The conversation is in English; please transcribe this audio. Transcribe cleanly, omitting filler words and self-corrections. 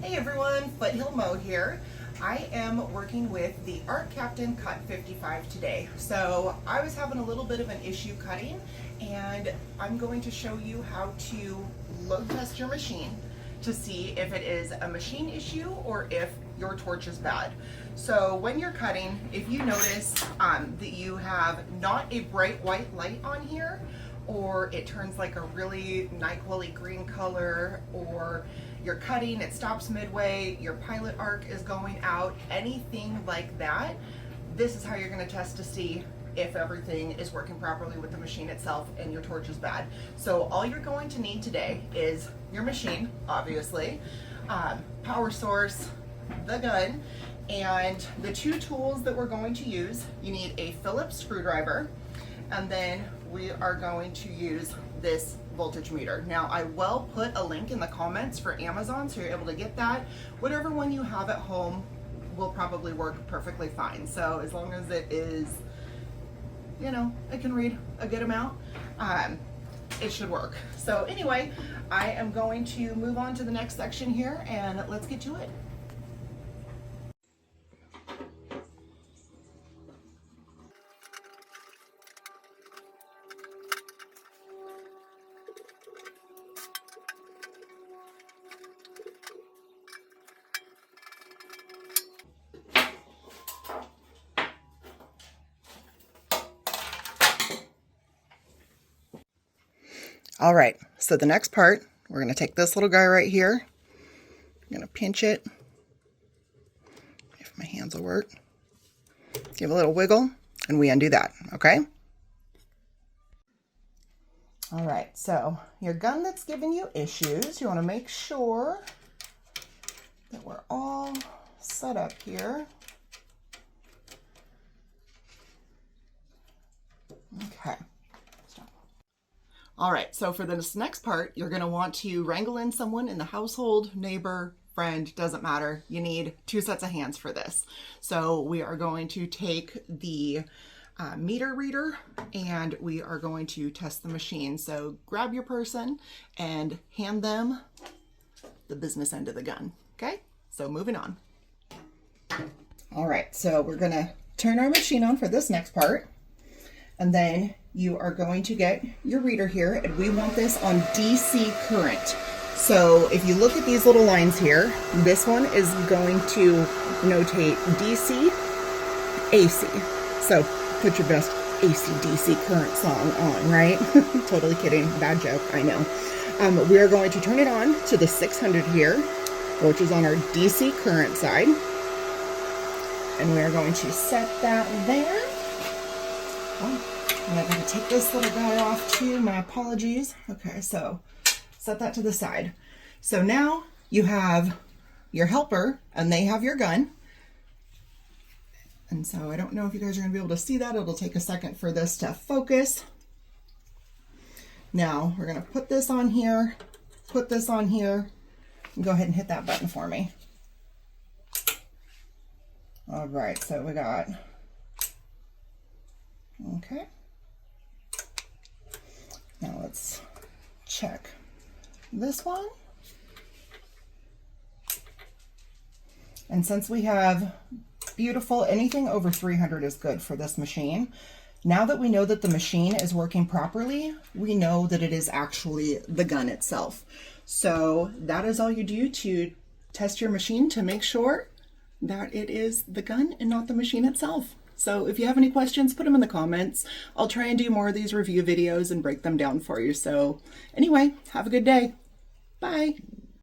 Hey everyone, FoothillMo here. I am working with the Arccaptain CUT55 today. So I was having a little bit of an issue cutting, and I'm going to show you how to load test your machine to see if it is a machine issue or if your torch is bad. So when you're cutting, if you notice that you have not a bright white light on here, or it turns like a really NyQuil green color, or you're cutting, it stops midway, your pilot arc is going out, anything like that, this is how you're going to test to see if everything is working properly with the machine itself and your torch is bad. So all you're going to need today is your machine, obviously, power source, the gun, and the two tools that we're going to use. You need a Phillips screwdriver, and then we are going to use this voltage meter. Now I will put a link in the comments for Amazon so you're able to get that. Whatever one you have at home will probably work perfectly fine. So as long as it is, you know, it can read a good amount, it should work. So anyway, I am going to move on to the next section here and let's get to it. All right, so the next part, we're going to take this little guy right here. I'm going to pinch it, if my hands will work. Give a little wiggle, and we undo that, okay? All right, so your gun that's giving you issues, you want to make sure that we're all set up here. Okay. All right, so for this next part, you're going to want to wrangle in someone in the household, neighbor, friend, doesn't matter. You need two sets of hands for this. So we are going to take the meter reader and we are going to test the machine. So grab your person and hand them the business end of the gun. Okay, so moving on. All right, so we're going to turn our machine on for this next part. And then you are going to get your reader here, and we want this on DC current. So if you look at these little lines here, this one is going to notate DC, AC. So put your best AC/DC current song on, right? Totally kidding, bad joke, I know. We are going to turn it on to the 600 here, which is on our DC current side. And we are going to set that there. Oh. And I'm going to take this little guy off too, my apologies. Okay, so set that to the side. So now you have your helper and they have your gun. And so I don't know if you guys are going to be able to see that. It'll take a second for this to focus. Now we're going to put this on here, put this on here, and go ahead and hit that button for me. All right, so we got, okay. Now let's check this one. And since we have beautiful, anything over 300 is good for this machine. Now that we know that the machine is working properly, we know that it is actually the gun itself. So that is all you do to test your machine to make sure that it is the gun and not the machine itself. So if you have any questions, put them in the comments. I'll try and do more of these review videos and break them down for you. So anyway, have a good day. Bye.